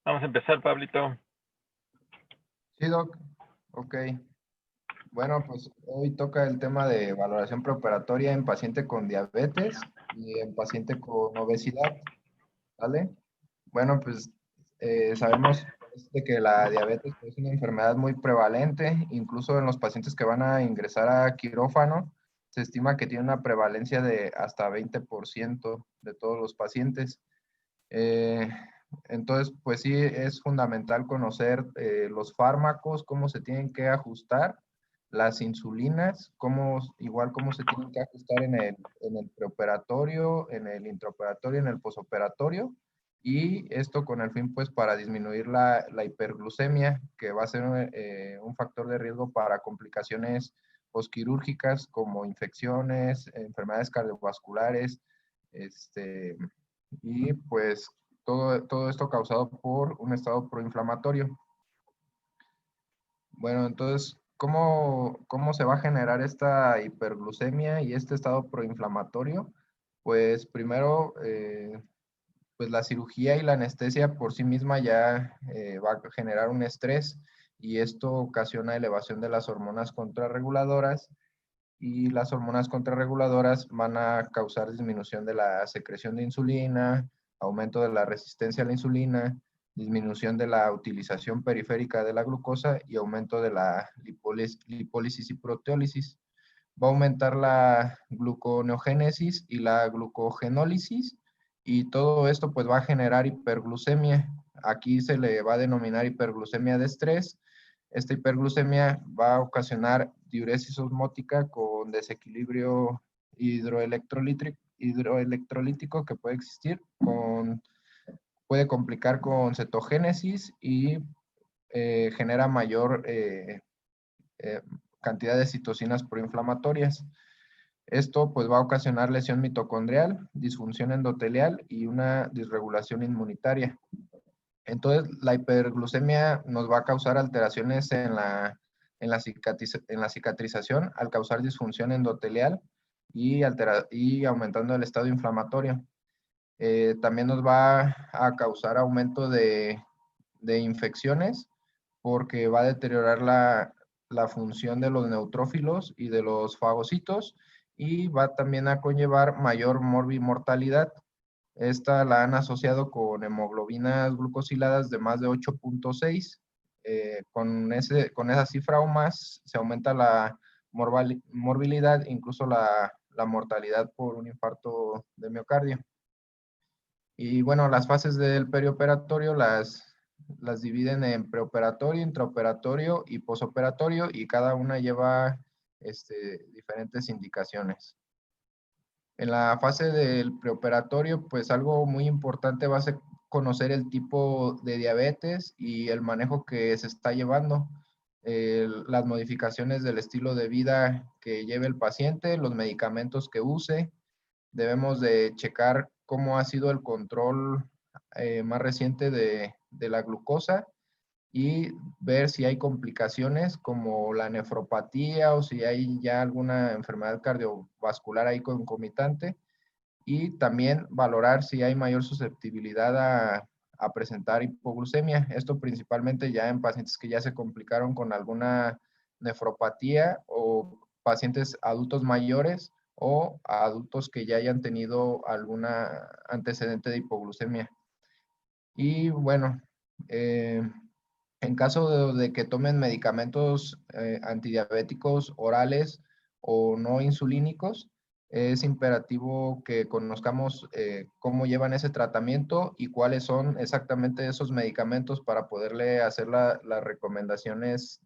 Vamos a empezar, Pablito. Sí, Doc. Ok. Bueno, pues hoy toca el tema de valoración preoperatoria en paciente con diabetes y en paciente con obesidad, ¿vale? Bueno, pues sabemos que la diabetes es una enfermedad muy prevalente, incluso en los pacientes que van a ingresar a quirófano, se estima que tiene una prevalencia de hasta 20% de todos los pacientes. Eh, entonces, pues sí, es fundamental conocer los fármacos, cómo se tienen que ajustar, las insulinas, igual cómo se tienen que ajustar en el preoperatorio, en el intraoperatorio, en el posoperatorio, y esto con el fin, pues, para disminuir la hiperglucemia, que va a ser un factor de riesgo para complicaciones posquirúrgicas como infecciones, enfermedades cardiovasculares, y pues todo esto causado por un estado proinflamatorio. Bueno, entonces, ¿cómo se va a generar esta hiperglucemia y este estado proinflamatorio? Pues primero, pues la cirugía y la anestesia por sí misma ya va a generar un estrés y esto ocasiona elevación de las hormonas contrarreguladoras y las hormonas contrarreguladoras van a causar disminución de la secreción de insulina, aumento de la resistencia a la insulina, disminución de la utilización periférica de la glucosa y aumento de la lipólisis y proteólisis. Va a aumentar la gluconeogénesis y la glucogenólisis y todo esto pues va a generar hiperglucemia. Aquí se le va a denominar hiperglucemia de estrés. Esta hiperglucemia va a ocasionar diuresis osmótica con desequilibrio hidroelectrolítico que puede existir, puede complicar con cetogénesis y genera mayor cantidad de citocinas proinflamatorias. Esto pues va a ocasionar lesión mitocondrial, disfunción endotelial y una disregulación inmunitaria. Entonces, la hiperglucemia nos va a causar alteraciones en la cicatrización al causar disfunción endotelial y aumentando el estado inflamatorio. También nos va a causar aumento de infecciones porque va a deteriorar la función de los neutrófilos y de los fagocitos y va también a conllevar mayor morbimortalidad. Esta la han asociado con hemoglobinas glucosiladas de más de 8.6. Con esa cifra o más se aumenta la morbilidad, incluso la mortalidad por un infarto de miocardio. Y bueno, las fases del perioperatorio las dividen en preoperatorio, intraoperatorio y posoperatorio y cada una lleva diferentes indicaciones. En la fase del preoperatorio, pues algo muy importante va a ser conocer el tipo de diabetes y el manejo que se está llevando, las modificaciones del estilo de vida que lleve el paciente, los medicamentos que use. Debemos de checar cómo ha sido el control más reciente de la glucosa y ver si hay complicaciones como la nefropatía o si hay ya alguna enfermedad cardiovascular ahí concomitante y también valorar si hay mayor susceptibilidad a presentar hipoglucemia. Esto principalmente ya en pacientes que ya se complicaron con alguna nefropatía o pacientes adultos mayores o adultos que ya hayan tenido alguna antecedente de hipoglucemia. Y bueno, en caso de que tomen medicamentos antidiabéticos orales o no insulínicos, es imperativo que conozcamos cómo llevan ese tratamiento y cuáles son exactamente esos medicamentos para poderle hacer las recomendaciones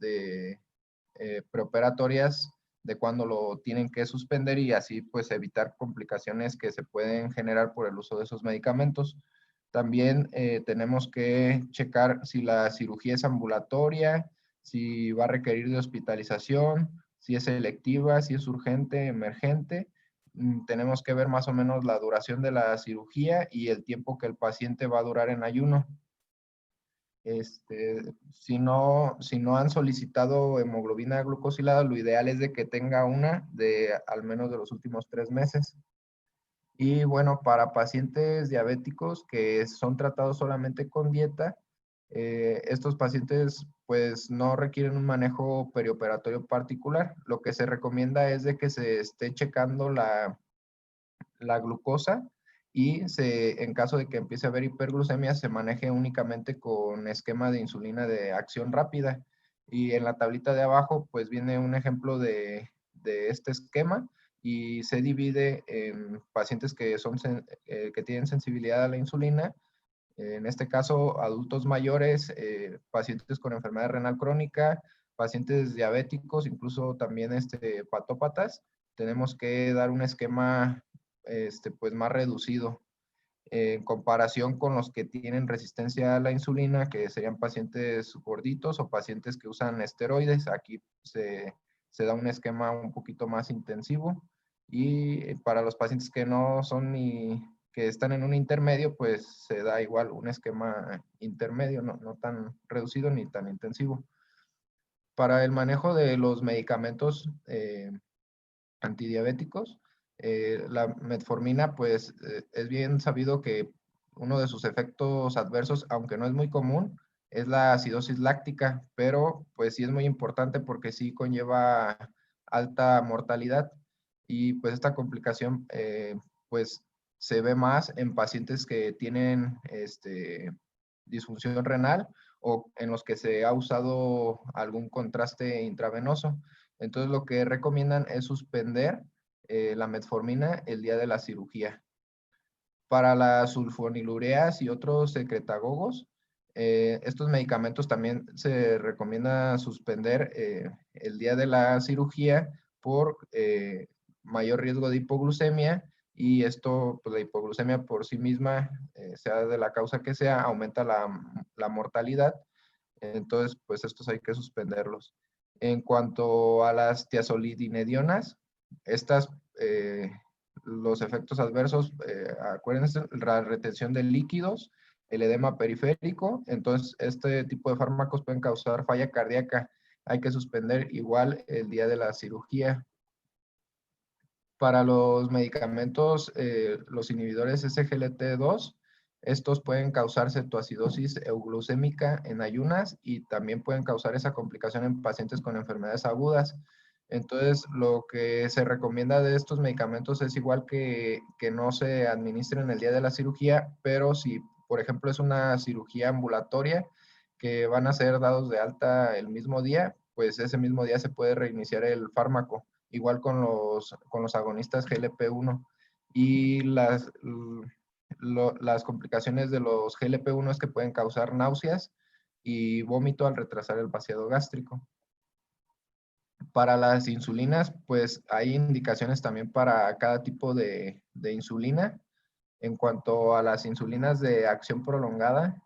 preoperatorias de cuándo lo tienen que suspender y así pues evitar complicaciones que se pueden generar por el uso de esos medicamentos. También tenemos que checar si la cirugía es ambulatoria, si va a requerir de hospitalización, si es selectiva, si es urgente, emergente. Tenemos que ver más o menos la duración de la cirugía y el tiempo que el paciente va a durar en ayuno. Si no han solicitado hemoglobina glucosilada, lo ideal es de que tenga una de al menos de los últimos 3 meses. Y bueno, para pacientes diabéticos que son tratados solamente con dieta, Estos pacientes pues no requieren un manejo perioperatorio particular. Lo que se recomienda es de que se esté checando la glucosa y en caso de que empiece a haber hiperglucemia se maneje únicamente con esquema de insulina de acción rápida. Y en la tablita de abajo pues viene un ejemplo de este esquema y se divide en pacientes que tienen sensibilidad a la insulina, en este caso adultos mayores, pacientes con enfermedad renal crónica, pacientes diabéticos, incluso también patópatas. Tenemos que dar un esquema pues más reducido en comparación con los que tienen resistencia a la insulina, que serían pacientes gorditos o pacientes que usan esteroides. Aquí se da un esquema un poquito más intensivo. Y para los pacientes que no son ni que están en un intermedio, pues se da igual un esquema intermedio, no tan reducido ni tan intensivo. Para el manejo de los medicamentos antidiabéticos, la metformina, pues es bien sabido que uno de sus efectos adversos, aunque no es muy común, es la acidosis láctica, pero pues sí es muy importante porque sí conlleva alta mortalidad y pues esta complicación pues se ve más en pacientes que tienen disfunción renal o en los que se ha usado algún contraste intravenoso. Entonces lo que recomiendan es suspender la metformina el día de la cirugía. Para las sulfonilureas y otros secretagogos, estos medicamentos también se recomienda suspender el día de la cirugía por mayor riesgo de hipoglucemia y esto, pues la hipoglucemia por sí misma, sea de la causa que sea, aumenta la mortalidad. Entonces, pues estos hay que suspenderlos. En cuanto a las tiazolidinedionas, estas, los efectos adversos, acuérdense, la retención de líquidos, el edema periférico, entonces este tipo de fármacos pueden causar falla cardíaca. Hay que suspender igual el día de la cirugía. Para los medicamentos, los inhibidores SGLT2, estos pueden causar cetoacidosis euglucémica en ayunas y también pueden causar esa complicación en pacientes con enfermedades agudas. Entonces, lo que se recomienda de estos medicamentos es igual que no se administren el día de la cirugía, pero si, por ejemplo, es una cirugía ambulatoria que van a ser dados de alta el mismo día, pues ese mismo día se puede reiniciar el fármaco igual con los agonistas GLP-1. Y las complicaciones de los GLP-1 es que pueden causar náuseas y vómito al retrasar el vaciado gástrico. Para las insulinas, pues hay indicaciones también para cada tipo de insulina. En cuanto a las insulinas de acción prolongada,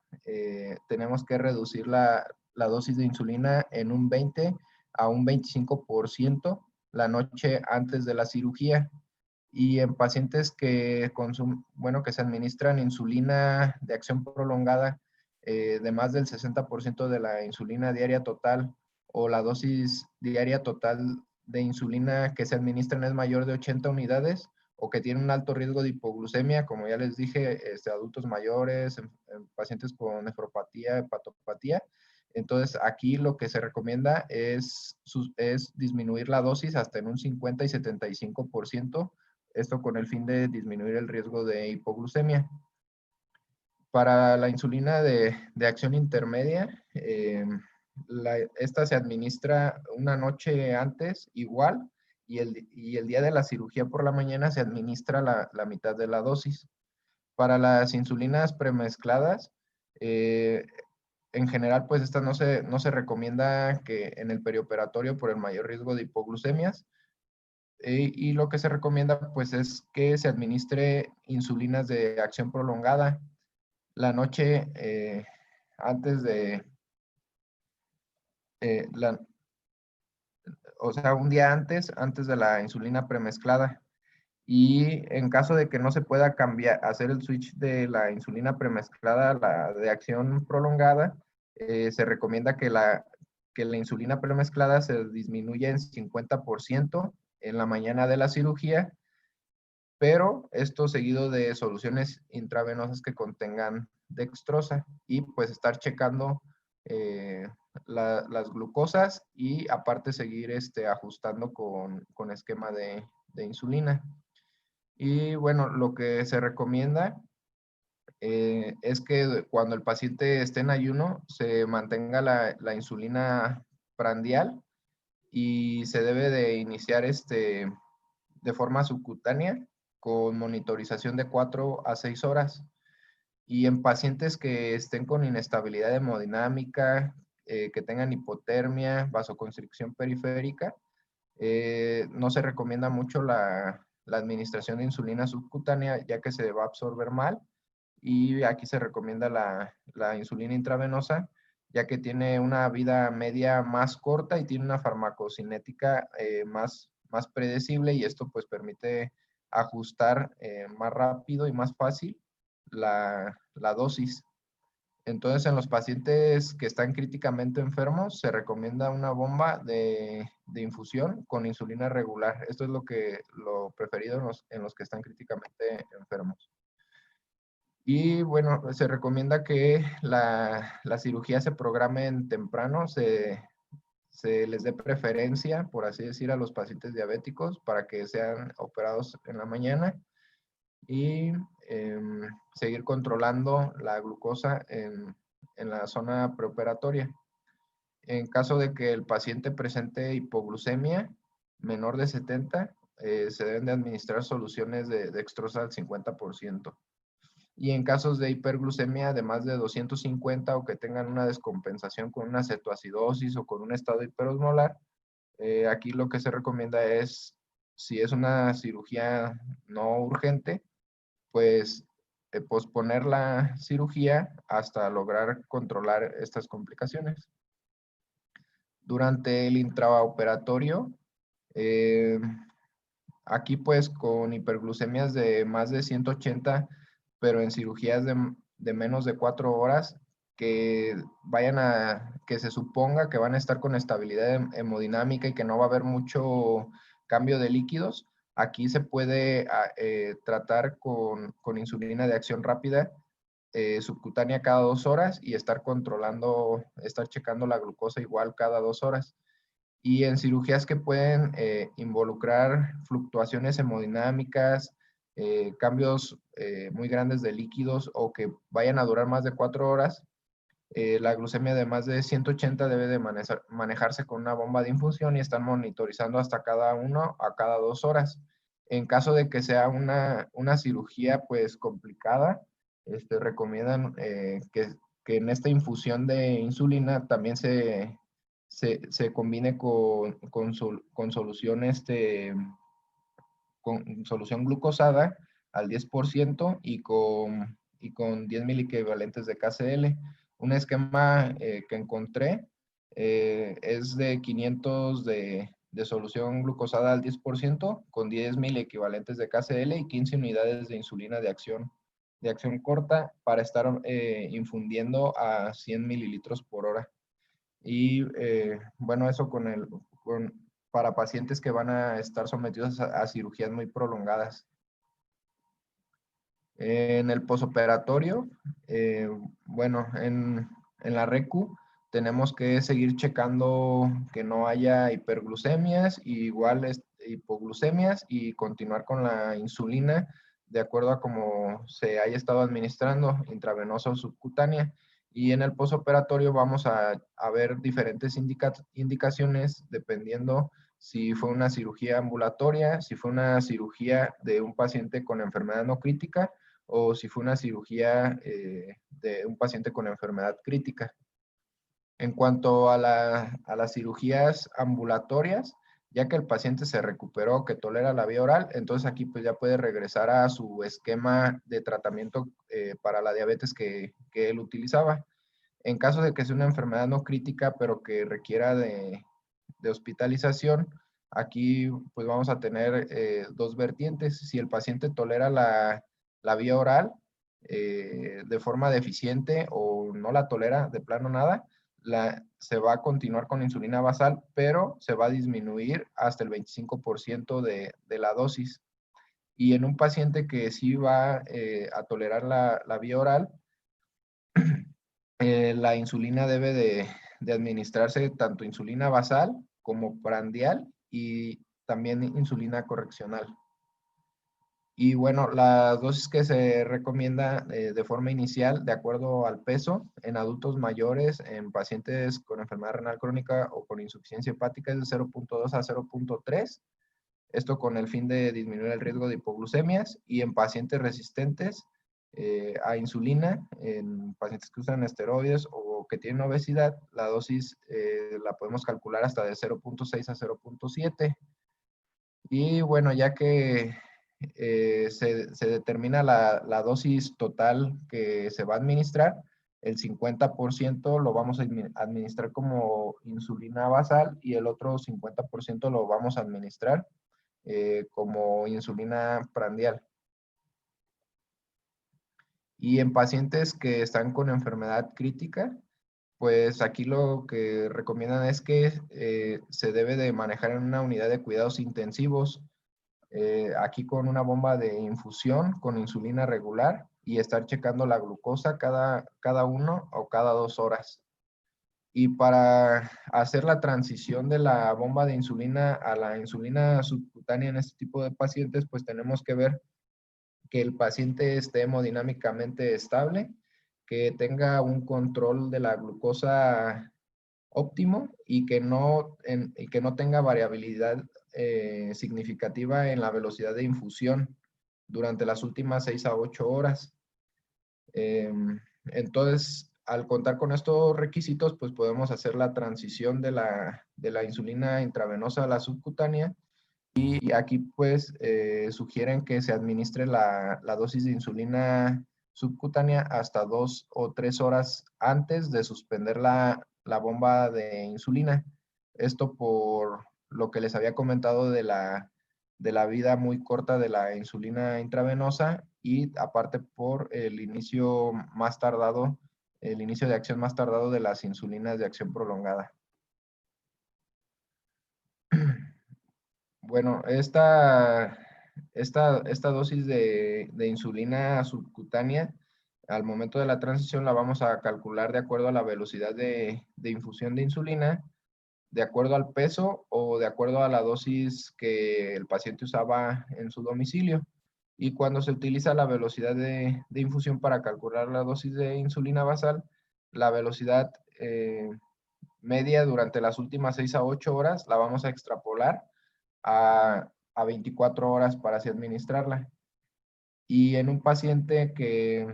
tenemos que reducir la dosis de insulina en un 20 a un 25% la noche antes de la cirugía. Y en pacientes que que se administran insulina de acción prolongada de más del 60% de la insulina diaria total o la dosis diaria total de insulina que se administran es mayor de 80 unidades o que tienen un alto riesgo de hipoglucemia, como ya les dije, adultos mayores, en pacientes con nefropatía, hepatopatía. Entonces, aquí lo que se recomienda es disminuir la dosis hasta en un 50 y 75%, esto con el fin de disminuir el riesgo de hipoglucemia. Para la insulina de acción intermedia, esta se administra una noche antes igual y el día de la cirugía por la mañana se administra la mitad de la dosis. Para las insulinas premezcladas, en general, pues esta no se recomienda que en el perioperatorio por el mayor riesgo de hipoglucemias. Y lo que se recomienda, pues, es que se administre insulinas de acción prolongada la noche antes de, eh, la, o sea, un día antes de la insulina premezclada. Y en caso de que no se pueda hacer el switch de la insulina premezclada a la de acción prolongada, se recomienda que la insulina premezclada se disminuya en 50% en la mañana de la cirugía pero esto seguido de soluciones intravenosas que contengan dextrosa y pues estar checando las glucosas y aparte seguir ajustando con esquema de insulina. Y bueno, lo que se recomienda es que cuando el paciente esté en ayuno se mantenga la insulina prandial y se debe de iniciar de forma subcutánea con monitorización de 4 a 6 horas. Y en pacientes que estén con inestabilidad hemodinámica, que tengan hipotermia, vasoconstricción periférica, no se recomienda mucho la administración de insulina subcutánea, ya que se va a absorber mal. Y aquí se recomienda la insulina intravenosa, ya que tiene una vida media más corta y tiene una farmacocinética más predecible, y esto pues permite ajustar más rápido y más fácil la dosis. Entonces, en los pacientes que están críticamente enfermos, se recomienda una bomba de infusión con insulina regular. Esto es lo preferido en los que están críticamente enfermos. Y bueno, se recomienda que la cirugía se programe en temprano, se les dé preferencia, por así decir, a los pacientes diabéticos para que sean operados en la mañana y seguir controlando la glucosa en la zona preoperatoria. En caso de que el paciente presente hipoglucemia menor de 70, se deben de administrar soluciones de dextrosa al 50%. Y en casos de hiperglucemia de más de 250 o que tengan una descompensación con una cetoacidosis o con un estado hiperosmolar, aquí lo que se recomienda es, si es una cirugía no urgente, pues posponer la cirugía hasta lograr controlar estas complicaciones. Durante el intraoperatorio, eh, aquí pues con hiperglucemias de más de 180, pero en cirugías de menos de 4 horas, que se suponga que van a estar con estabilidad hemodinámica y que no va a haber mucho cambio de líquidos, aquí se puede tratar con insulina de acción rápida subcutánea cada 2 horas y estar checando la glucosa igual cada 2 horas. Y en cirugías que pueden involucrar fluctuaciones hemodinámicas, cambios muy grandes de líquidos o que vayan a durar más de 4 horas, la glucemia de más de 180 debe de manejarse con una bomba de infusión y están monitorizando hasta cada 1 a cada 2 horas. En caso de que sea una cirugía pues complicada, recomiendan que en esta infusión de insulina también se combine con solución, con solución glucosada al 10% y con 10 miliequivalentes de KCl. Un esquema que encontré es de 500 de solución glucosada al 10% con 10 miliequivalentes de KCl y 15 unidades de insulina de acción corta para estar infundiendo a 100 mililitros por hora. Y bueno, eso para pacientes que van a estar sometidos a cirugías muy prolongadas. En el posoperatorio, bueno, en la RECU tenemos que seguir checando que no haya hiperglucemias, y igual hipoglucemias, y continuar con la insulina de acuerdo a cómo se haya estado administrando, intravenosa o subcutánea. Y en el posoperatorio vamos a ver diferentes indicaciones dependiendo si fue una cirugía ambulatoria, si fue una cirugía de un paciente con enfermedad no crítica o si fue una cirugía de un paciente con enfermedad crítica. En cuanto a las cirugías ambulatorias, ya que el paciente se recuperó, que tolera la vía oral, entonces aquí pues ya puede regresar a su esquema de tratamiento para la diabetes que él utilizaba. En caso de que sea una enfermedad no crítica, pero que requiera de hospitalización, aquí pues vamos a tener dos vertientes. Si el paciente tolera la vía oral de forma deficiente o no la tolera de plano nada, se va a continuar con insulina basal, pero se va a disminuir hasta el 25% de la dosis. Y en un paciente que sí va a tolerar la vía oral, la insulina debe de administrarse tanto insulina basal como prandial y también insulina correccional. Y bueno, las dosis que se recomienda de forma inicial, de acuerdo al peso, en adultos mayores, en pacientes con enfermedad renal crónica o con insuficiencia hepática, es de 0.2 a 0.3. Esto con el fin de disminuir el riesgo de hipoglucemias. Y en pacientes resistentes a insulina, en pacientes que usan esteroides o que tienen obesidad, la dosis la podemos calcular hasta de 0.6 a 0.7. Y bueno, ya que se determina la dosis total que se va a administrar, el 50% lo vamos a administrar como insulina basal y el otro 50% lo vamos a administrar como insulina prandial. Y en pacientes que están con enfermedad crítica, pues aquí lo que recomiendan es que se debe de manejar en una unidad de cuidados intensivos, aquí con una bomba de infusión con insulina regular y estar checando la glucosa cada 1 o cada 2 horas. Y para hacer la transición de la bomba de insulina a la insulina subcutánea en este tipo de pacientes, pues tenemos que ver que el paciente esté hemodinámicamente estable, que tenga un control de la glucosa óptimo y que no tenga variabilidad significativa en la velocidad de infusión durante las últimas 6 a 8 horas. Entonces, al contar con estos requisitos, pues podemos hacer la transición de la insulina intravenosa a la subcutánea. Y aquí pues sugieren que se administre la dosis de insulina subcutánea hasta 2 o 3 horas antes de suspender la bomba de insulina. Esto por lo que les había comentado de la vida muy corta de la insulina intravenosa y aparte por el inicio más tardado, el inicio de acción más tardado de las insulinas de acción prolongada. Bueno, esta dosis de insulina subcutánea, al momento de la transición la vamos a calcular de acuerdo a la velocidad de infusión de insulina, de acuerdo al peso o de acuerdo a la dosis que el paciente usaba en su domicilio. Y cuando se utiliza la velocidad de infusión para calcular la dosis de insulina basal, la velocidad media durante las últimas 6 a 8 horas la vamos a extrapolar a 24 horas para así administrarla. Y en un paciente que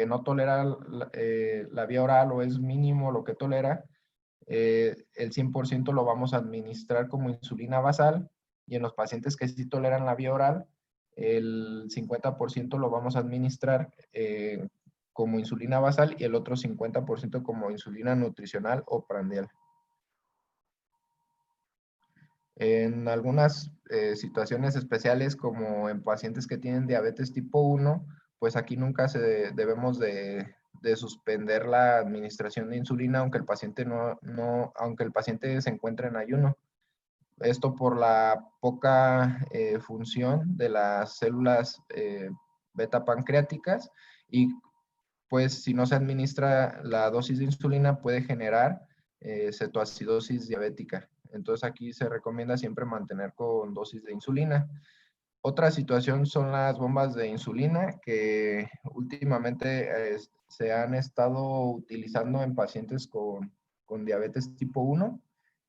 no tolera la vía oral o es mínimo lo que tolera, el 100% lo vamos a administrar como insulina basal, y en los pacientes que sí toleran la vía oral, el 50% lo vamos a administrar como insulina basal y el otro 50% como insulina nutricional o prandial. En algunas situaciones especiales, como en pacientes que tienen diabetes tipo 1, pues aquí nunca debemos de suspender la administración de insulina, aunque el paciente aunque el paciente se encuentre en ayuno. Esto por la poca función de las células beta pancreáticas, y pues si no se administra la dosis de insulina puede generar cetoacidosis diabética. Entonces aquí se recomienda siempre mantener con dosis de insulina. Otra situación son las bombas de insulina que últimamente se han estado utilizando en pacientes con diabetes tipo 1.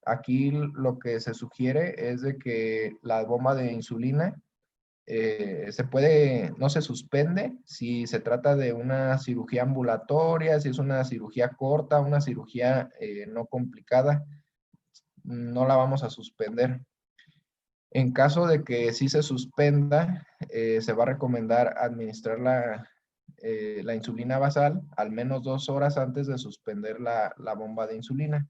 Aquí lo que se sugiere es de que la bomba de insulina no se suspende si se trata de una cirugía ambulatoria, si es una cirugía corta, una cirugía no complicada, no la vamos a suspender. En caso de que sí se suspenda, se va a recomendar administrar la insulina basal al menos 2 horas antes de suspender la bomba de insulina.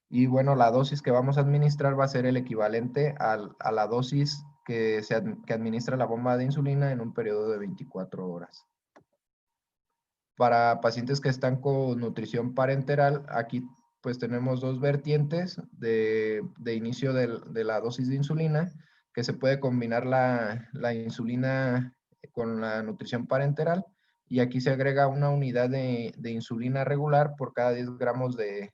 Y bueno, la dosis que vamos a administrar va a ser el equivalente a la dosis que administra la bomba de insulina en un periodo de 24 horas. Para pacientes que están con nutrición parenteral, aquí pues tenemos dos vertientes de inicio de la dosis de insulina, que se puede combinar la insulina con la nutrición parenteral, y aquí se agrega una unidad de insulina regular por cada 10 gramos de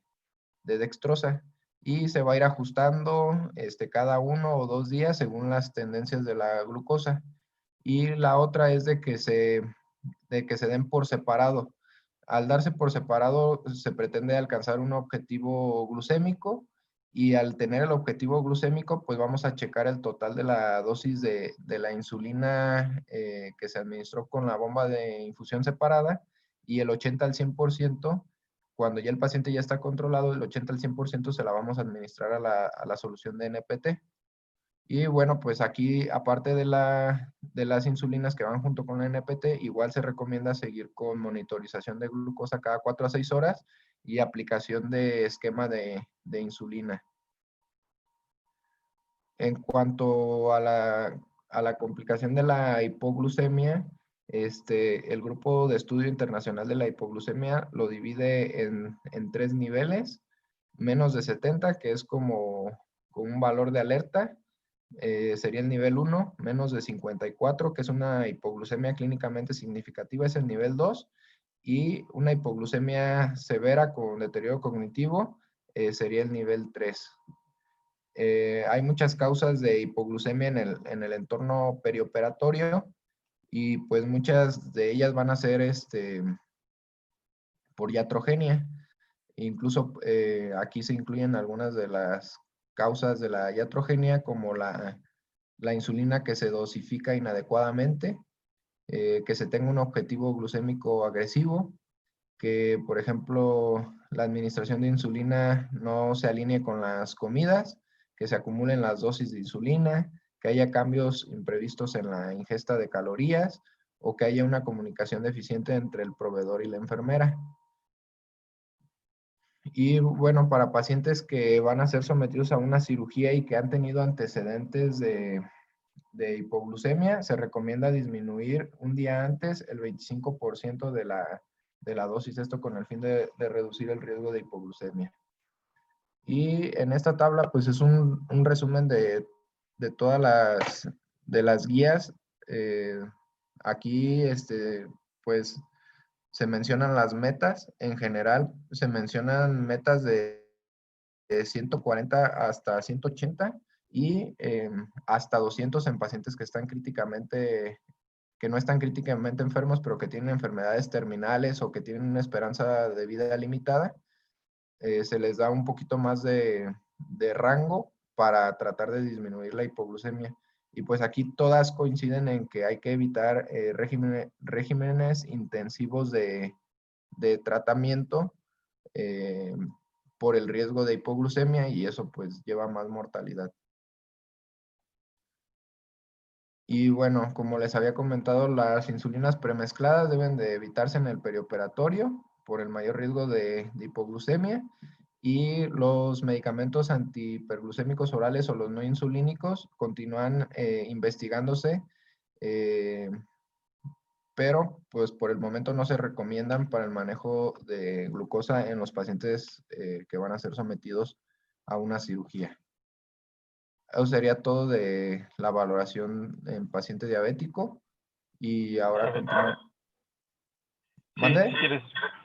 dextrosa, y se va a ir ajustando cada 1 o 2 días según las tendencias de la glucosa. Y la otra es de que se den por separado. Al darse por separado, se pretende alcanzar un objetivo glucémico, y al tener el objetivo glucémico, pues vamos a checar el total de la dosis de la insulina que se administró con la bomba de infusión separada, y el 80 al 100%, cuando ya el paciente ya está controlado, el 80 al 100% se la vamos a administrar a la solución de NPT. Y bueno, pues aquí, aparte de las insulinas que van junto con la NPT, igual se recomienda seguir con monitorización de glucosa cada 4 a 6 horas y aplicación de esquema de insulina. En cuanto a la complicación de la hipoglucemia, el Grupo de Estudio Internacional de la Hipoglucemia lo divide en 3 niveles: menos de 70, que es como un valor de alerta. Sería el nivel 1, menos de 54, que es una hipoglucemia clínicamente significativa, es el nivel 2, y una hipoglucemia severa con deterioro cognitivo sería el nivel 3. Hay muchas causas de hipoglucemia en el entorno perioperatorio, y pues muchas de ellas van a ser por iatrogenia. Incluso aquí se incluyen algunas de las causas de la iatrogenia, como la insulina que se dosifica inadecuadamente, que se tenga un objetivo glucémico agresivo, que por ejemplo la administración de insulina no se alinee con las comidas, que se acumulen las dosis de insulina, que haya cambios imprevistos en la ingesta de calorías, o que haya una comunicación deficiente entre el proveedor y la enfermera. Y bueno, para pacientes que van a ser sometidos a una cirugía y que han tenido antecedentes de hipoglucemia, se recomienda disminuir un día antes el 25% de la dosis, esto con el fin de reducir el riesgo de hipoglucemia. Y en esta tabla, pues es un resumen de todas las guías. Aquí, pues se mencionan las metas. En general, se mencionan metas de 140 hasta 180, y hasta 200 en pacientes que no están críticamente enfermos, pero que tienen enfermedades terminales o que tienen una esperanza de vida limitada. Se les da un poquito más de rango para tratar de disminuir la hipoglucemia. Y pues aquí todas coinciden en que hay que evitar regímenes intensivos de tratamiento eh, por el riesgo de hipoglucemia, y eso pues lleva más mortalidad. Y bueno, como les había comentado, las insulinas premezcladas deben de evitarse en el perioperatorio por el mayor riesgo de hipoglucemia, y los medicamentos antihiperglucémicos orales o los no insulínicos continúan investigándose, eh, pero pues por el momento no se recomiendan para el manejo de glucosa en los pacientes que van a ser sometidos a una cirugía. Eso sería todo de la valoración en paciente diabético, y ahora continuamos. Sí, ¿Mande?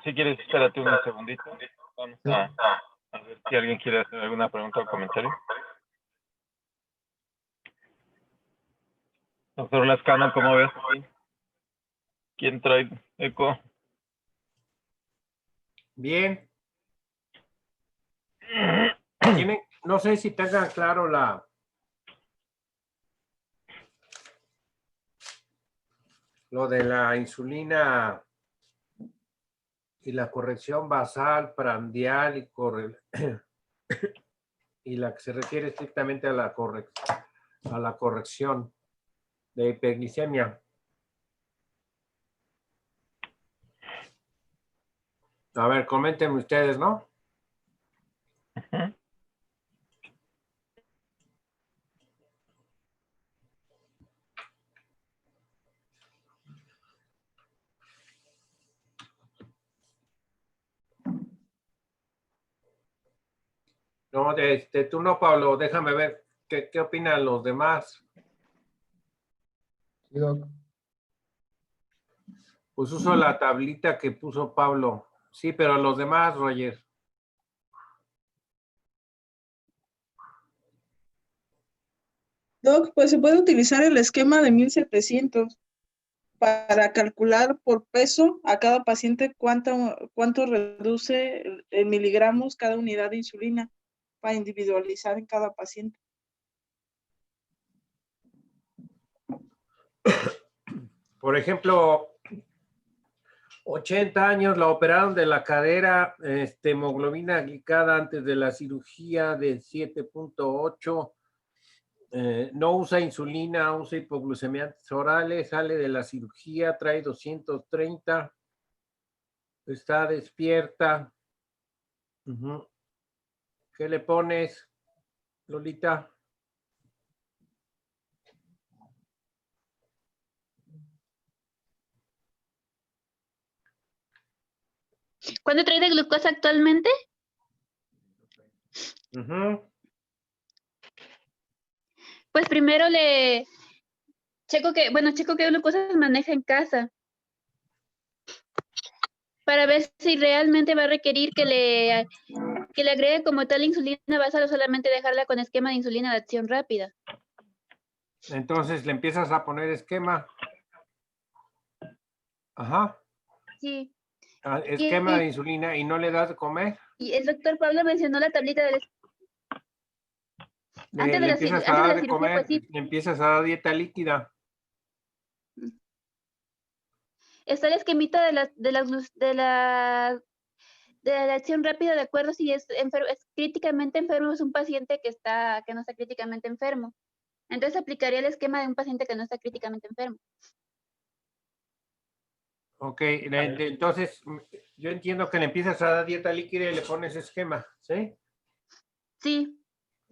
si quieres, espérate un segundito. Vamos Sí. a ver si alguien quiere hacer alguna pregunta o comentario. Doctor Lascano, ¿cómo ves? ¿Quién trae eco? Bien. No sé si tengan claro lo de la insulina y la corrección basal, prandial y la que se refiere estrictamente a la corrección de hiperglicemia. A ver, coméntenme ustedes, ¿no? No, tú no, Pablo, déjame ver qué opinan los demás. Sí, doc. Pues uso la tablita que puso Pablo. Sí, pero los demás, Roger. Doc, pues se puede utilizar el esquema de 1700 para calcular por peso a cada paciente cuánto reduce en miligramos cada unidad de insulina para individualizar en cada paciente. Por ejemplo, 80 años, la operaron de la cadera, hemoglobina glicada antes de la cirugía de 7.8. No usa insulina, usa hipoglucemiantes orales, sale de la cirugía, trae 230, está despierta. ¿Qué le pones, Lolita? ¿Cuánto trae de glucosa actualmente? Pues primero checo qué glucosa maneja en casa para ver si realmente va a requerir que le agregue como tal insulina basal o solamente dejarla con esquema de insulina de acción rápida. Entonces le empiezas a poner esquema. Ajá. Sí. Esquema de insulina y no le das de comer. Y el doctor Pablo mencionó la tablita del antes de la cirugía, pues sí. Le empiezas a dar dieta líquida. Está el esquemita de la acción rápida, de acuerdo si es críticamente enfermo, es un paciente que no está críticamente enfermo. Entonces aplicaría el esquema de un paciente que no está críticamente enfermo. Ok, entonces yo entiendo que le empiezas a dar dieta líquida y le pones esquema, ¿sí? Sí.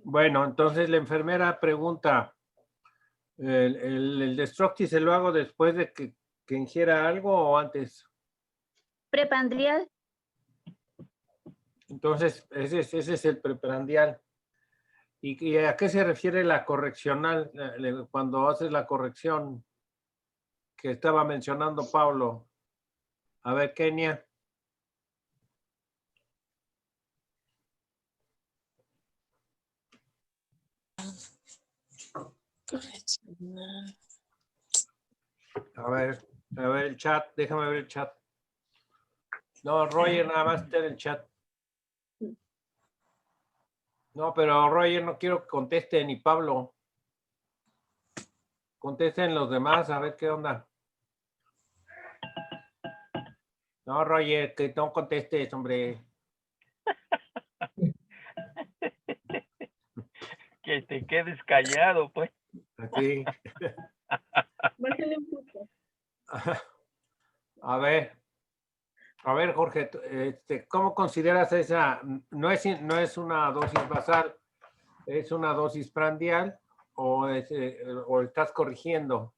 Bueno, entonces la enfermera pregunta, ¿el Destructi se lo hago después de que ingiera algo o antes? Preprandial. Entonces, ese es el preprandial. ¿Y a qué se refiere la correccional cuando haces la corrección que estaba mencionando Pablo? A ver, Kenia. A ver el chat, déjame ver el chat. No, Roger nada más está en el chat. No, pero Roger no quiero que conteste ni Pablo. Contesten los demás, a ver qué onda. No, Roger, que no contestes, hombre. Que te quedes callado, pues. Así. Bájale un poco. A ver, Jorge, ¿cómo consideras esa? No es una dosis basal, es una dosis prandial o estás corrigiendo.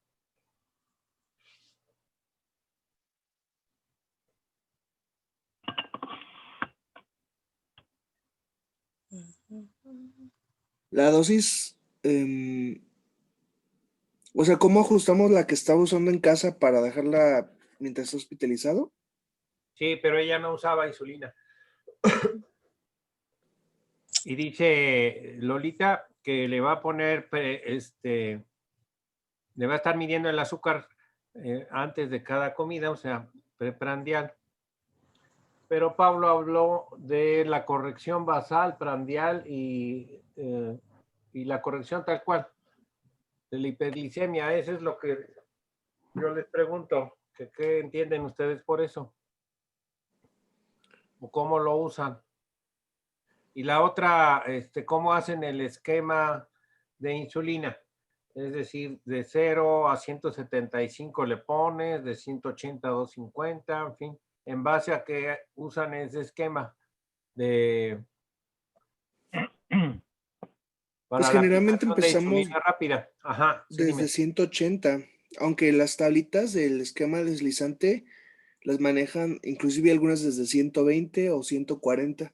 La dosis, o sea, ¿cómo ajustamos la que estaba usando en casa para dejarla mientras está hospitalizado? Sí, pero ella no usaba insulina. Y dice Lolita que le va a poner, le va a estar midiendo el azúcar antes de cada comida, o sea, preprandial. Pero Pablo habló de la corrección basal, prandial y la corrección tal cual, de la hiperglicemia. Eso es lo que yo les pregunto, ¿qué entienden ustedes por eso? ¿O cómo lo usan? Y la otra, ¿cómo hacen el esquema de insulina? Es decir, de 0 a 175 le pones, de 180 a 250, en fin, en base a que usan ese esquema de... Pues generalmente empezamos rápida. Ajá, sí, desde 180, aunque las tablitas del esquema deslizante las manejan inclusive algunas desde 120 o 140.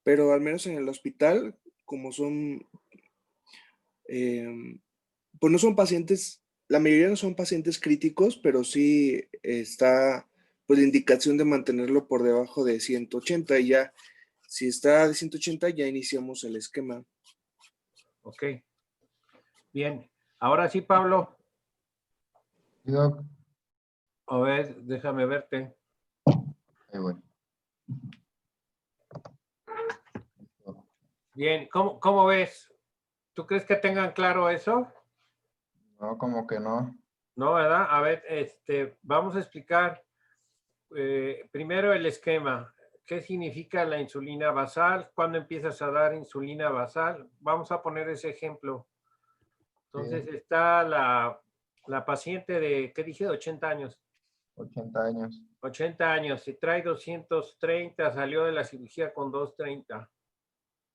pero al menos en el hospital, como son, pues no son pacientes, la mayoría no son pacientes críticos, pero sí está pues la indicación de mantenerlo por debajo de 180 y ya, si está de 180 ya iniciamos el esquema. Ok. Bien. Ahora sí, Pablo. Sí, doc. A ver, déjame verte. Ahí voy. Bien. ¿Cómo ves? ¿Tú crees que tengan claro eso? No, como que no. No, ¿verdad? A ver, vamos a explicar primero el esquema. ¿Qué significa la insulina basal? ¿Cuándo empiezas a dar insulina basal? Vamos a poner ese ejemplo. Entonces Sí, está la paciente de, ¿qué dije? 80 años. 80 años. 80 años, si trae 230, salió de la cirugía con 230.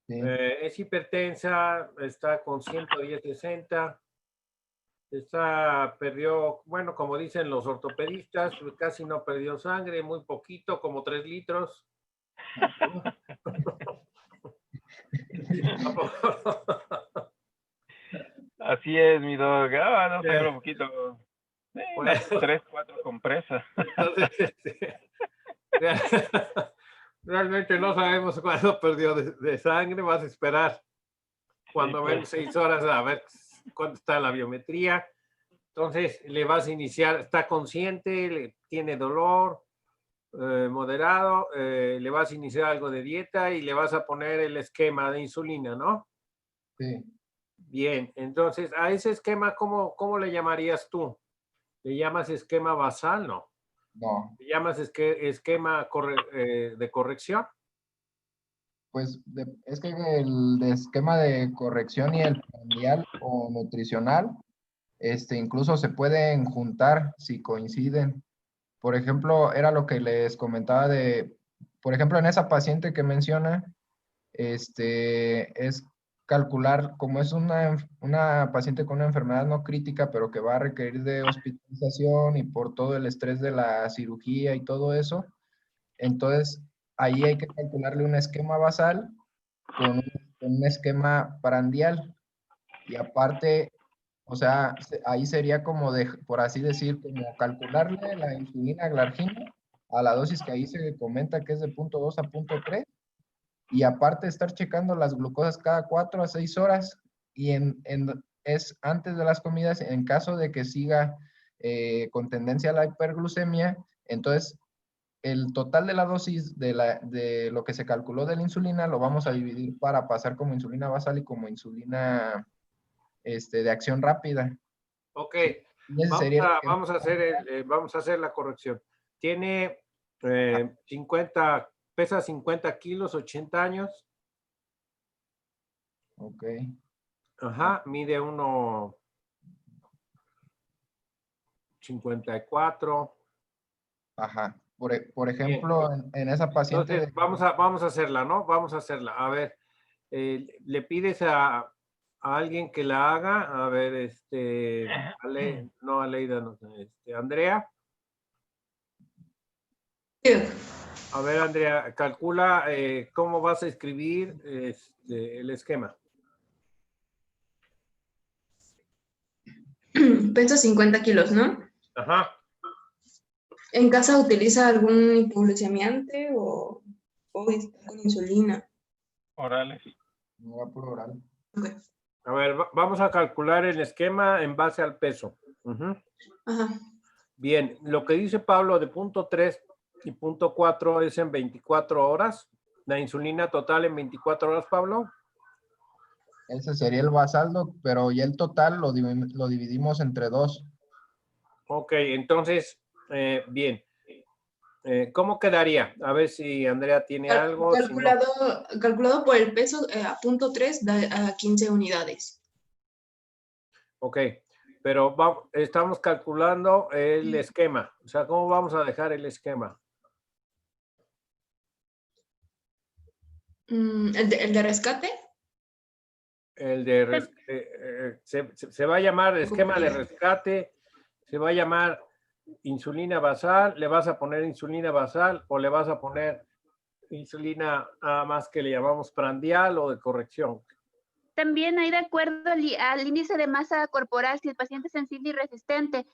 Sí, Es hipertensa, está con 110/60. Esta perdió, bueno, como dicen los ortopedistas, casi no perdió sangre, muy poquito, como 3 litros. Así es, mi dog. No sé, Eh, un poquito. Bueno. Unas 3, 4 compresas. Entonces, realmente no sabemos cuándo perdió de sangre, vas a esperar cuando pues. ven 6 horas a ver cuánto está la biometría. Entonces le vas a iniciar, está consciente, tiene dolor moderado, le vas a iniciar algo de dieta y le vas a poner el esquema de insulina, ¿no? sí. Bien, entonces a ese esquema, ¿cómo le llamarías tú? ¿Le llamas esquema basal? No. No, ¿Le llamas esquema de corrección? pues es que el de esquema de corrección y el prandial o nutricional, incluso se pueden juntar si coinciden. Por ejemplo, era lo que les comentaba por ejemplo, en esa paciente que menciona, es calcular, como es una paciente con una enfermedad no crítica, pero que va a requerir de hospitalización y por todo el estrés de la cirugía y todo eso, entonces ahí hay que calcularle un esquema basal con un esquema prandial. Y aparte, o sea, ahí sería como por así decir, como calcularle la insulina glargina a la dosis que ahí se comenta que es de 0.2 a 0.3 y aparte estar checando las glucosas cada 4 a 6 horas y es antes de las comidas en caso de que siga con tendencia a la hiperglucemia, entonces el total de la dosis de lo que se calculó de la insulina lo vamos a dividir para pasar como insulina basal y como insulina de acción rápida. Ok, Y ese sería el esquema. vamos a hacer la corrección. Tiene pesa 50 kilos, 80 años. Ok. Ajá, mide 1,54. Ajá. Por Bien. ejemplo, en esa paciente Entonces, vamos a hacerla, ¿no? Vamos a hacerla. A ver, le pides a alguien que la haga. A ver, no, Aleida, no, Andrea. A ver, Andrea, calcula cómo vas a escribir el esquema. Pesa 50 kilos, ¿no? Ajá. ¿En casa utiliza algún hipoglucemiante o está con insulina? Orales. no va por oral. Ok. A ver, vamos a calcular el esquema en base al peso. Ujú. Ajá. Bien, lo que dice Pablo de 0.3 y 0.4 es en 24 horas. La insulina total en 24 horas, Pablo. Ese sería el basaldo, pero ya el total lo dividimos entre 2. Ok, entonces, bien. ¿Cómo quedaría? A ver si Andrea tiene algo. Si no, Calculado por el peso a 0.3 da a 15 unidades. ok, pero estamos calculando el esquema. O sea, ¿cómo vamos a dejar el esquema? ¿El de rescate? Se va a llamar esquema de rescate, se va a llamar insulina basal, le vas a poner insulina basal o le vas a poner insulina nada más que le llamamos prandial o de corrección. También hay de acuerdo al índice de masa corporal, si el paciente es sensible y resistente,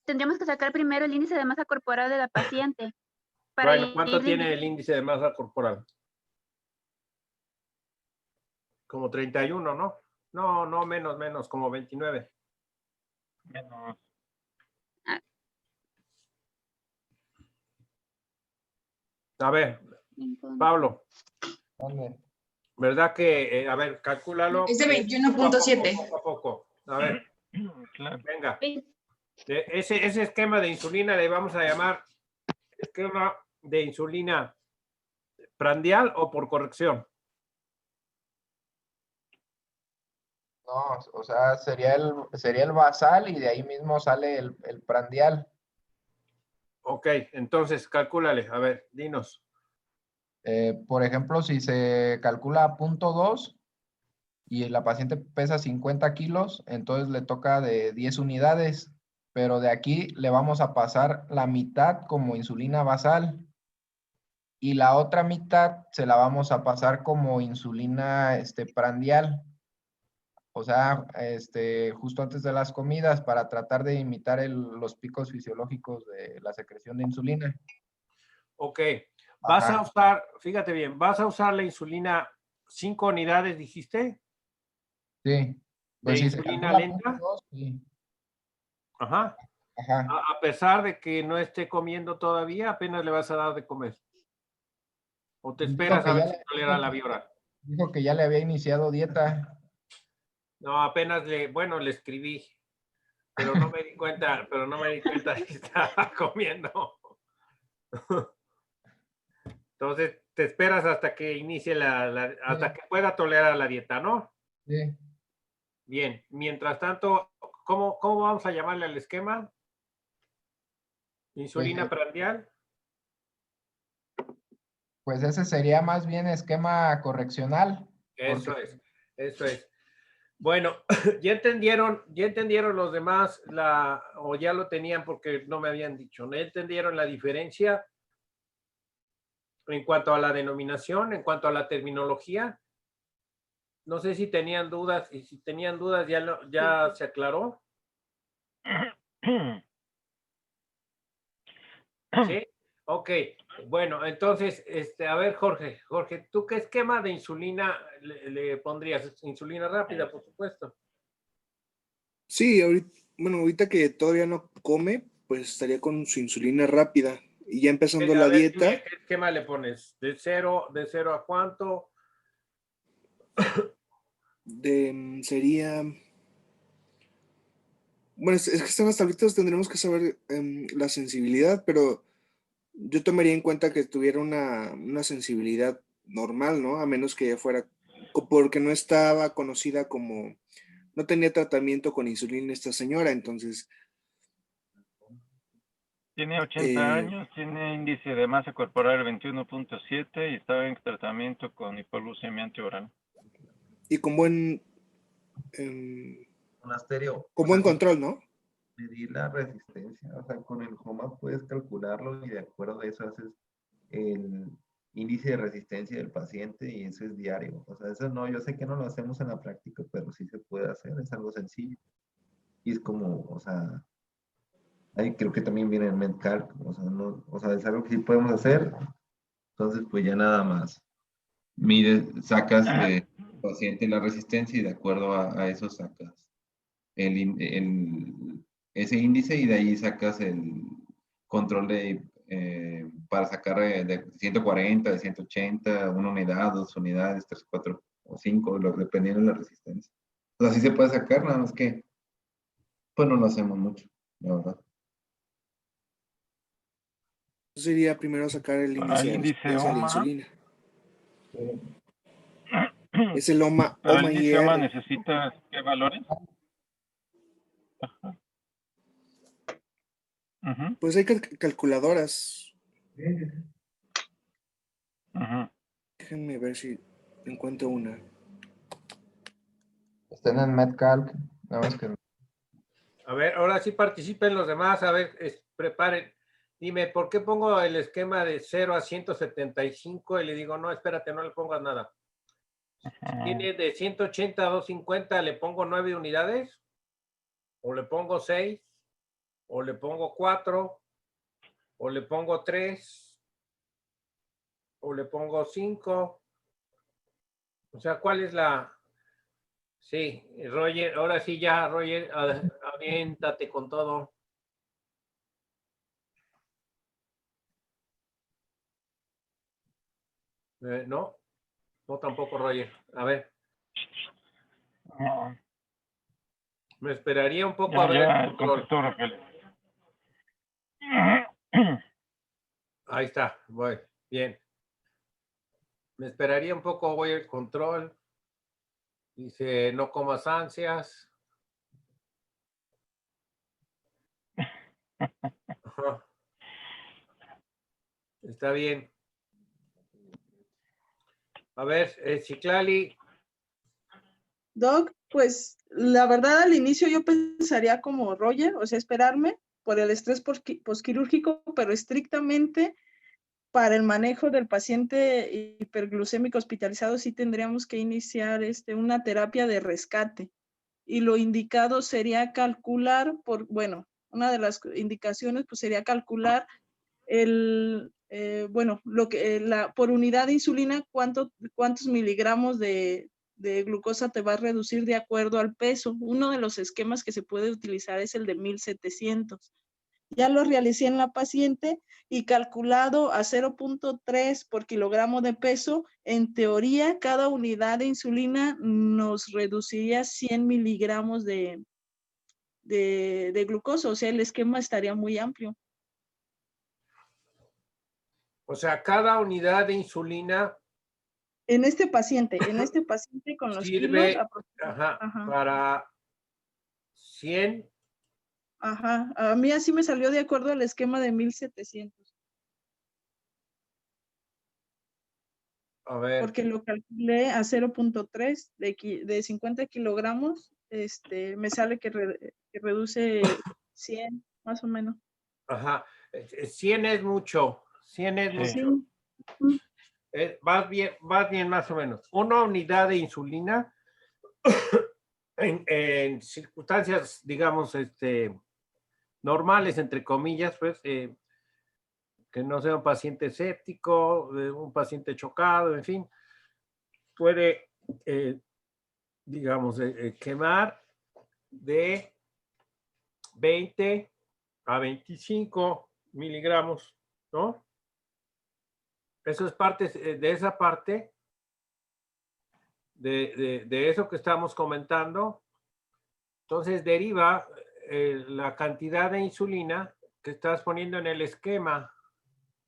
tendríamos que sacar primero el índice de masa corporal de la paciente. Para Bueno, ¿cuánto ir tiene el índice de masa corporal? Como 31, ¿no? No, menos, como 29. Menos. A ver, Pablo, ¿Dónde? ¿verdad que, a ver, calcúlalo? Es de 21.7. Poco a poco. A ver, Claro. venga. Ese esquema de insulina le vamos a llamar esquema de insulina prandial o por corrección. No, o sea, sería el basal y de ahí mismo sale el prandial. Ok, entonces calcúlale. A ver, dinos. Por ejemplo, si se calcula a 0.2 y la paciente pesa 50 kilos, entonces le toca de 10 unidades, pero de aquí le vamos a pasar la mitad como insulina basal y la otra mitad se la vamos a pasar como insulina prandial. O sea, justo antes de las comidas para tratar de imitar los picos fisiológicos de la secreción de insulina. Ok, vas Ajá. a usar, fíjate bien, vas a usar la insulina 5 unidades, dijiste, Sí. Pues de si se insulina calcula lenta. 0.2, sí. Ajá. Ajá. A pesar de que no esté comiendo todavía, apenas le vas a dar de comer. O te Dijo esperas que a ver ya si tolera la vibra. dijo que ya le había iniciado dieta. No, apenas le escribí, pero no me di cuenta de que estaba comiendo. Entonces, te esperas hasta que inicie hasta que pueda tolerar la dieta, ¿no? Sí. Bien, mientras tanto, ¿cómo vamos a llamarle al esquema? ¿Insulina prandial? Pues ese sería más bien esquema correccional. Eso es. Bueno, ya entendieron los demás o ya lo tenían porque no me habían dicho, ¿no? ¿Ya entendieron la diferencia en cuanto a la denominación, en cuanto a la terminología? No sé si tenían dudas, y si tenían dudas ya se aclaró. ¿Sí? Ok, bueno, entonces, a ver, Jorge, ¿tú qué esquema de insulina le pondrías? Insulina rápida, por supuesto. Sí, ahorita que todavía no come, pues estaría con su insulina rápida. Y ya empezando A la ver, dieta, dime, ¿qué esquema le pones? ¿De cero a cuánto? sería... Bueno, es que estas tablitas tendremos que saber la sensibilidad, pero yo tomaría en cuenta que tuviera una sensibilidad normal, ¿no? A menos que fuera, porque no estaba conocida como, no tenía tratamiento con insulina esta señora, entonces... Tiene 80 años, tiene índice de masa corporal 21.7 y estaba en tratamiento con hipoglucemia antioral. Y con buen... Monasterio. con buen control, ¿no? Medir la resistencia, o sea, con el HOMA puedes calcularlo y de acuerdo a eso haces el índice de resistencia del paciente y eso es diario. O sea, eso no, yo sé que no lo hacemos en la práctica, pero sí se puede hacer, es algo sencillo. Y es como, o sea, ahí creo que también viene el MedCalc, o sea, no, o sea, es algo que sí podemos hacer. Entonces, pues ya nada más. Sacas paciente la resistencia y de acuerdo a eso sacas ese índice y de ahí sacas el control para sacar de 140, de 180, 1 unidad, 2 unidades, 3, 4 o 5, dependiendo de la resistencia. O sea, sí se puede sacar, nada más que pues no lo hacemos mucho, la verdad. Sería primero sacar el Para el índice de índice resistencia a la OMA. insulina. Es el OMA, Para el OMA índice OMA IR. necesitas qué valores. Ajá. Ujú, Pues hay calculadoras. ujú. Déjenme ver si encuentro una. Estén en MedCalc. Nada más que A ver, ahora sí participen los demás, a ver, preparen. Dime, ¿por qué pongo el esquema de 0 a 175? Y le digo, no, espérate, no le pongas nada. Si tiene de 180 a 250, ¿le pongo 9 unidades? ¿O le pongo 6? ¿O le pongo 4? ¿O le pongo 3? ¿O le pongo 5? O sea, ¿cuál es la...? Sí, Roger, ahora sí ya, Roger, aviéntate con todo. No, no tampoco, Roger. A ver, No, me esperaría un poco ya, a ver ya, el control. contestó Rogelio. Ahí está, voy, bien. Me esperaría un poco, voy al control. Dice, no comas ansias. Ajá. Está bien. A ver, Citlali. Doc, pues la verdad al inicio yo pensaría como Roger, o sea, esperarme por el estrés posquirúrgico, pero estrictamente para el manejo del paciente hiperglucémico hospitalizado sí tendríamos que iniciar una terapia de rescate. Y lo indicado sería calcular bueno, una de las indicaciones pues sería calcular por unidad de insulina, cuántos miligramos de glucosa te va a reducir de acuerdo al peso. Uno de los esquemas que se puede utilizar es el de 1700. Ya lo realicé en la paciente y calculado a 0.3 por kilogramo de peso, en teoría cada unidad de insulina nos reduciría 100 miligramos de glucosa, o sea, el esquema estaría muy amplio. O sea, cada unidad de insulina En este paciente con los kilos sirve para 100. Ajá, a mí así me salió de acuerdo al esquema de 1700. A ver. Porque lo calculé a 0.3 de 50 kilogramos, me sale que reduce 100, más o menos. Ajá, 100 es mucho, 100 es mucho. Sí. Vas bien más o menos. Una unidad de insulina en circunstancias, digamos, normales, entre comillas, pues, que no sea un paciente séptico, un paciente chocado, en fin, puede, digamos, quemar de 20 a 25 miligramos, ¿no? Eso es parte de esa parte, de eso que estamos comentando. Entonces deriva la cantidad de insulina que estás poniendo en el esquema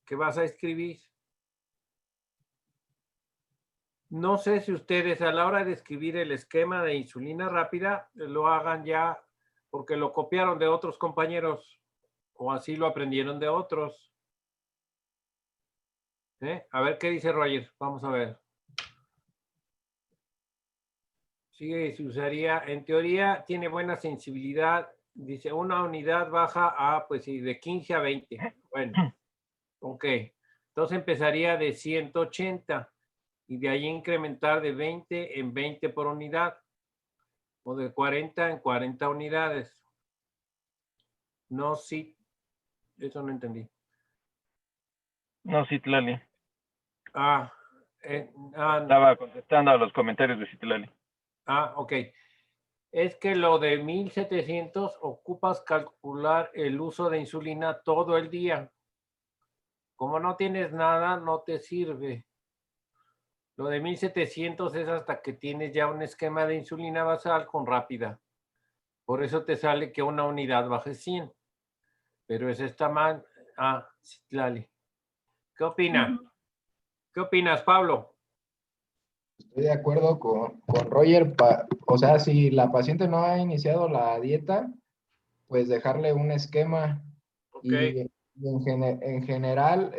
que vas a escribir. No sé si ustedes a la hora de escribir el esquema de insulina rápida lo hagan ya porque lo copiaron de otros compañeros o así lo aprendieron de otros. A ver qué dice Roger. Vamos a ver. Sí, se usaría, en teoría tiene buena sensibilidad. Dice una unidad baja a, pues sí, de 15 a 20. Bueno, ok. Entonces empezaría de 180 y de ahí incrementar de 20 en 20 por unidad o de 40 en 40 unidades. No, sí, eso no entendí. No, Citlali. Estaba contestando a los comentarios de Citlali. Ok. Es que lo de 1700 ocupas calcular el uso de insulina todo el día. Como no tienes nada, no te sirve. Lo de 1700 es hasta que tienes ya un esquema de insulina basal con rápida. Por eso te sale que una unidad baje 100. Pero ese está mal. Citlali. ¿Qué opina? ¿Qué opinas, Pablo? Estoy de acuerdo con Roger. O sea, si la paciente no ha iniciado la dieta, pues dejarle un esquema. Okay. Y en general,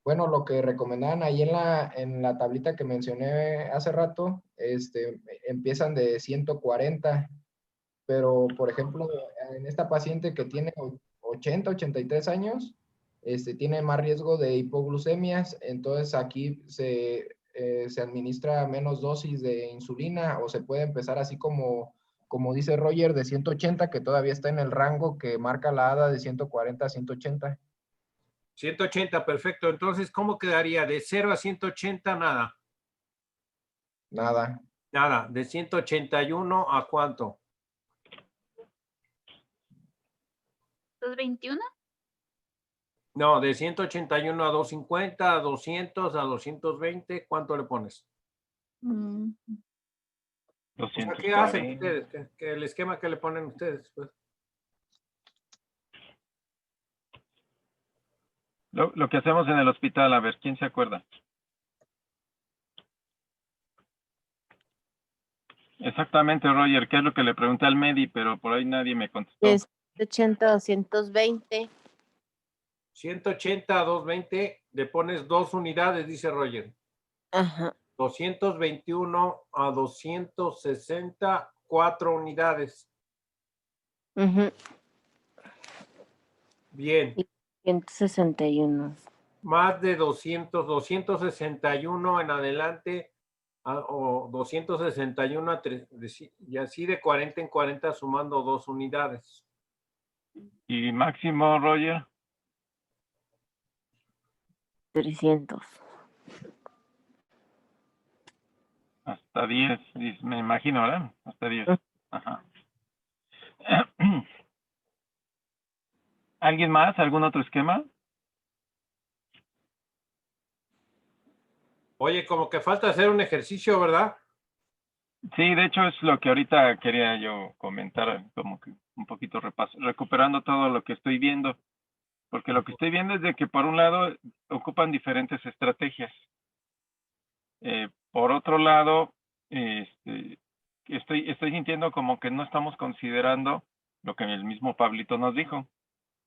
bueno, lo que recomendaban ahí en la tablita que mencioné hace rato, empiezan de 140, pero por ejemplo, en esta paciente que tiene 80, 83 años, tiene más riesgo de hipoglucemias. Entonces aquí se administra menos dosis de insulina, o se puede empezar así como dice Roger, de 180, que todavía está en el rango que marca la ADA de 140 a 180. 180, perfecto. Entonces, ¿cómo quedaría? De 0 a 180, nada. Nada. Nada. De 181 a ¿cuánto? 221. No, de 181 a 250, a 200, a 220, ¿cuánto le pones? O sea, ¿qué hacen ustedes? ¿Qué el esquema que le ponen ustedes? Pues? Lo que hacemos en el hospital, a ver, ¿quién se acuerda? Exactamente, Roger, ¿qué es lo que le pregunté al Medi? Pero por ahí nadie me contestó. 180 a 220. 180 a 220, le pones 2 unidades, dice Roger. Ajá. 221 a 260, 4 unidades. Ujú. Bien. 161. Más de 200, 261 en adelante, o 261 a 3, y así de 40 en 40 sumando 2 unidades. ¿Y máximo, Roger? 300. Hasta 10, me imagino, ¿verdad? Hasta 10. Ajá. ¿Alguien más? ¿Algún otro esquema? Oye, como que falta hacer un ejercicio, ¿verdad? Sí, de hecho es lo que ahorita quería yo comentar, como que un poquito recuperando todo lo que estoy viendo, porque lo que estoy viendo es de que por un lado ocupan diferentes estrategias. Por otro lado, estoy sintiendo como que no estamos considerando lo que el mismo Pablito nos dijo.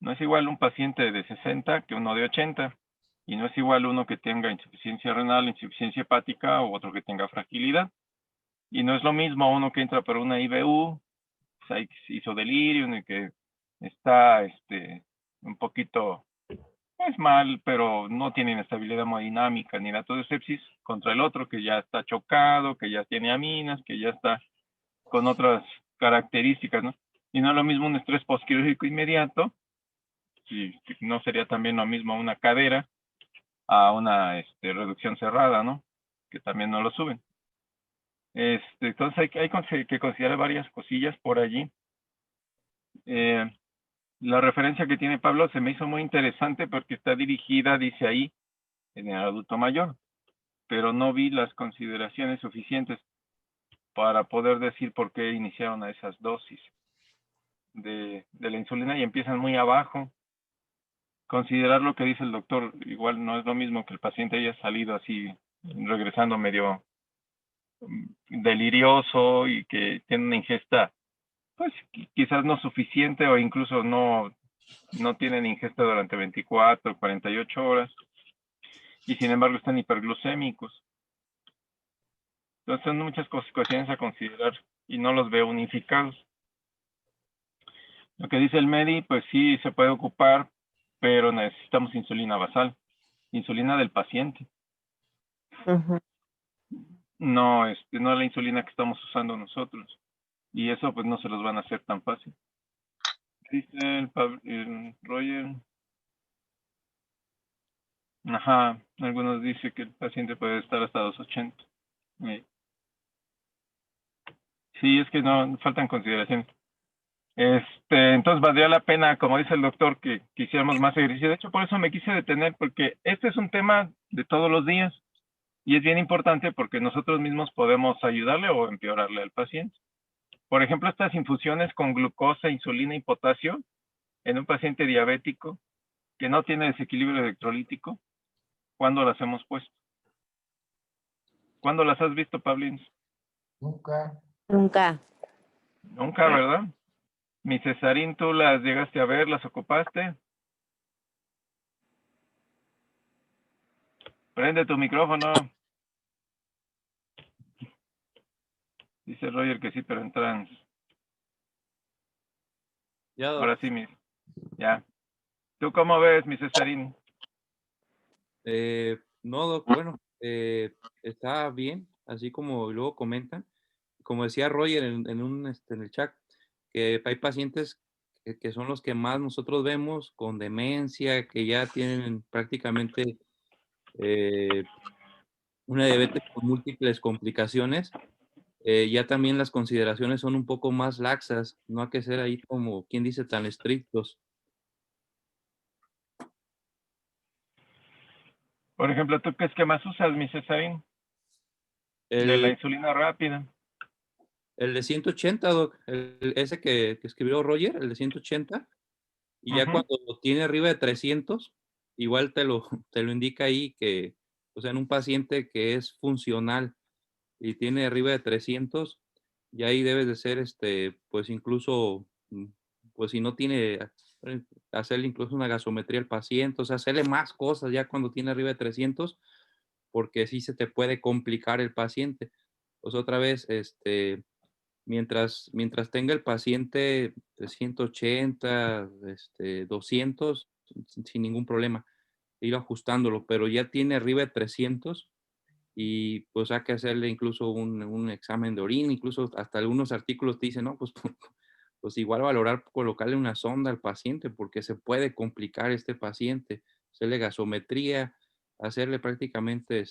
No es igual un paciente de 60 que uno de 80, y no es igual uno que tenga insuficiencia renal, insuficiencia hepática, o otro que tenga fragilidad. Y no es lo mismo uno que entra por una IBU, pues ahí hizo delirium y que está un poquito mal, pero no tiene inestabilidad hemodinámica ni dato de sepsis, contra el otro que ya está chocado, que ya tiene aminas, que ya está con otras características, ¿no? Y no es lo mismo un estrés postquirúrgico inmediato, y no sería también lo mismo una cadera a una reducción cerrada, ¿no? Que también no lo suben. Entonces hay que considerar varias cosillas por allí. La referencia que tiene Pablo se me hizo muy interesante porque está dirigida, dice ahí, en el adulto mayor, pero no vi las consideraciones suficientes para poder decir por qué iniciaron a esas dosis de la insulina y empiezan muy abajo. Considerar lo que dice el doctor, igual no es lo mismo que el paciente haya salido así, regresando medio delirioso y que tiene una ingesta, pues quizás no suficiente, o incluso no tienen ingesta durante 24 o 48 horas, y sin embargo están hiperglucémicos. Entonces son muchas cuestiones a considerar y no los veo unificados. Lo que dice el Medi, pues sí se puede ocupar, pero necesitamos insulina basal, insulina del paciente. Ujú. No, no la insulina que estamos usando nosotros. Y eso pues no se los van a hacer tan fácil. Dice el Roger. Ajá, algunos dicen que el paciente puede estar hasta 280. Sí, es que no, faltan consideraciones. Entonces valdría la pena, como dice el doctor, que hiciéramos más ejercicio. De hecho, por eso me quise detener, porque este es un tema de todos los días y es bien importante porque nosotros mismos podemos ayudarle o empeorarle al paciente. Por ejemplo, estas infusiones con glucosa, insulina y potasio en un paciente diabético que no tiene desequilibrio electrolítico, ¿cuándo las hemos puesto? ¿Cuándo las has visto, Pablín? Nunca. Nunca. Nunca, ¿verdad? Mi Cesarín, ¿tú las llegaste a ver? ¿Las ocupaste? Prende tu micrófono. Dice Roger que sí, pero en trans. Ya, Ahora sí, ya. ¿Tú cómo ves, mi Cesarín? No, Doc, bueno, está bien, así como luego comentan. Como decía Roger en el chat, que hay pacientes que son los que más nosotros vemos con demencia, que ya tienen prácticamente una diabetes con múltiples complicaciones. Ya también las consideraciones son un poco más laxas, no hay que ser ahí como quien dice tan estrictos. Por ejemplo, ¿tú qué esquemas usas, mi Cesarín? De la El, insulina rápida. el de 180, Doc, ese que escribió Roger, el de 180, y ya Ujú. cuando lo tiene arriba de 300, igual te lo indica ahí que, o sea, en un paciente que es funcional y tiene arriba de 300, y ahí debes de ser, pues incluso, pues si no tiene, hacerle incluso una gasometría al paciente, o sea, hacerle más cosas ya cuando tiene arriba de 300, porque sí se te puede complicar el paciente. Pues otra vez, mientras tenga el paciente de 180, 200, sin ningún problema, ir ajustándolo, pero ya tiene arriba de 300 y pues hay que hacerle incluso un examen de orina, incluso hasta algunos artículos te dicen, no, pues, pues igual valorar colocarle una sonda al paciente porque se puede complicar este paciente, hacerle gasometría, hacerle prácticamente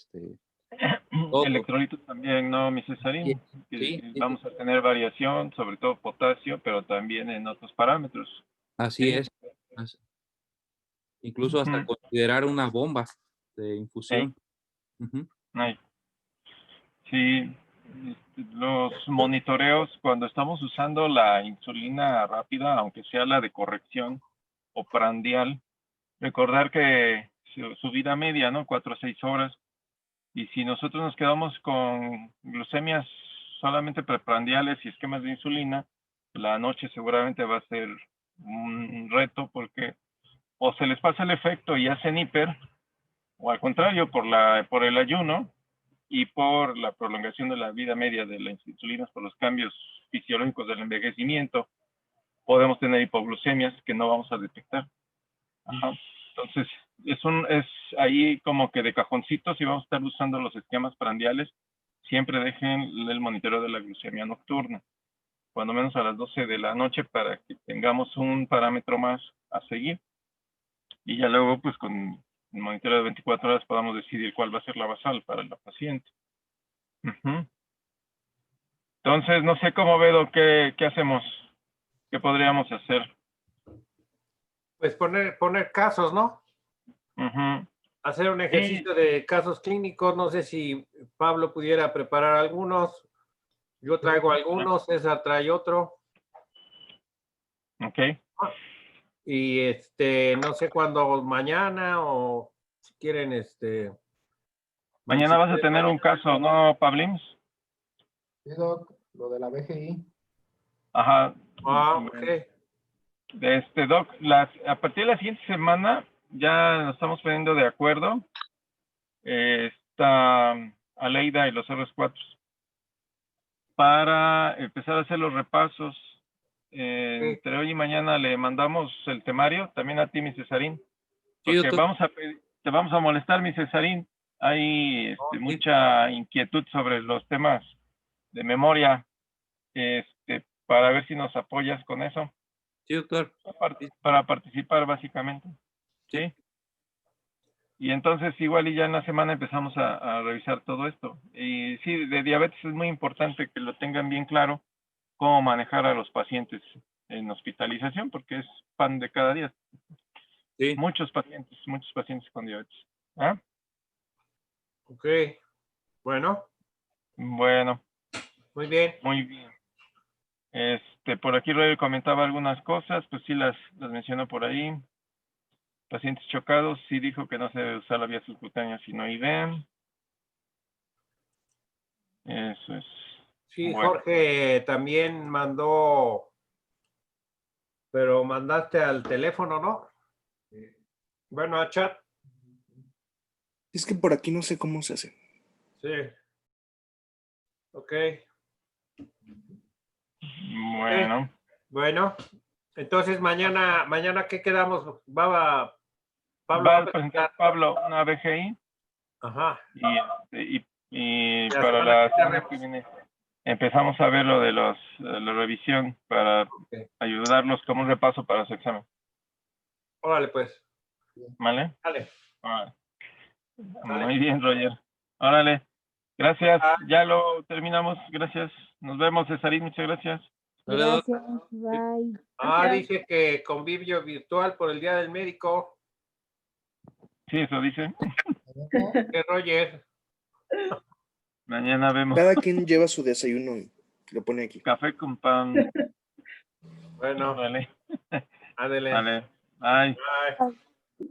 todo. Electrolitos también, ¿no, mi Sí, Cesarín? sí, Que vamos a tener variación, sobre todo potasio, pero también en otros parámetros. así Sí. es. Incluso hasta Ujú. considerar una bomba de Ey, infusión. Ujú. ay, sí, los monitoreos, cuando estamos usando la insulina rápida, aunque sea la de corrección o prandial, recordar que su vida media, ¿no? 4 a 6 horas. Y si nosotros nos quedamos con glucemias solamente preprandiales y esquemas de insulina, la noche seguramente va a ser un reto porque o se les pasa el efecto y hacen hiper, o al contrario, por el ayuno y por la prolongación de la vida media de las insulinas, por los cambios fisiológicos del envejecimiento, podemos tener hipoglucemias que no vamos a detectar. Ajá. Entonces, es ahí como que de cajoncito, si vamos a estar usando los esquemas prandiales, siempre dejen el monitoreo de la glucemia nocturna, cuando menos a las 12 de la noche, para que tengamos un parámetro más a seguir. Y ya luego, pues con el monitoreo de 24 horas podamos decidir cuál va a ser la basal para la paciente. Ujú. Entonces, no sé cómo veo qué hacemos, qué podríamos hacer. Pues poner casos, ¿no? Ujú. Hacer un Sí, ejercicio de casos clínicos. No sé si Pablo pudiera preparar algunos. Yo traigo algunos, César trae otro. ok. Y no sé cuándo, mañana o si quieren, Mañana si vas a quieren tener un mañana. caso, ¿no, Pablins? Sí, Doc, lo de la BGI. Ajá. Ok. Doc, a partir de la siguiente semana ya nos estamos poniendo de acuerdo. Está Aleida y los R4 para empezar a hacer los repasos. Entre hoy y mañana le mandamos el temario, también a ti, mi Cesarín, Sí, porque doctor. te vamos a molestar, mi Cesarín. Hay Sí. mucha inquietud sobre los temas de memoria, para ver si nos apoyas con eso. Sí, doctor. Para participar básicamente, Sí. ¿sí? Y entonces igual y ya en la semana empezamos a revisar todo esto. Y sí, de diabetes es muy importante que lo tengan bien claro cómo manejar a los pacientes en hospitalización, porque es pan de cada día. Sí. Muchos pacientes con diabetes. ¿Ah? Ok. Bueno, Bueno, muy bien. muy bien. Por aquí Roy comentaba algunas cosas, pues sí las mencionó por ahí. Pacientes chocados, sí dijo que no se debe usar la vía subcutánea sino IV. Eso es. Sí, Bueno, Jorge también mandó, pero mandaste al teléfono, ¿no? Bueno, a chat. Es que por aquí no sé cómo se hace. Sí. Ok. bueno. Bueno, Entonces, mañana ¿qué quedamos? Pablo Va va a presentar Pablo una BGI Ajá. y La para semana la que semana vemos. que viene empezamos a ver lo de la revisión para ayudarlos como un repaso para su examen. Órale, pues. ¿Vale? Dale. Órale. Muy bien, Roger. Órale. Gracias. Ya lo terminamos. Gracias. Nos vemos, Cesarín. Muchas gracias. Gracias, bye. Dice que convivio virtual por el Día del Médico. Sí, eso dice. Que Roger. Mañana vemos. Cada quien lleva su desayuno y lo pone aquí. Café con pan. Bueno. Vale. Ándele. Vale. Bye. Bye.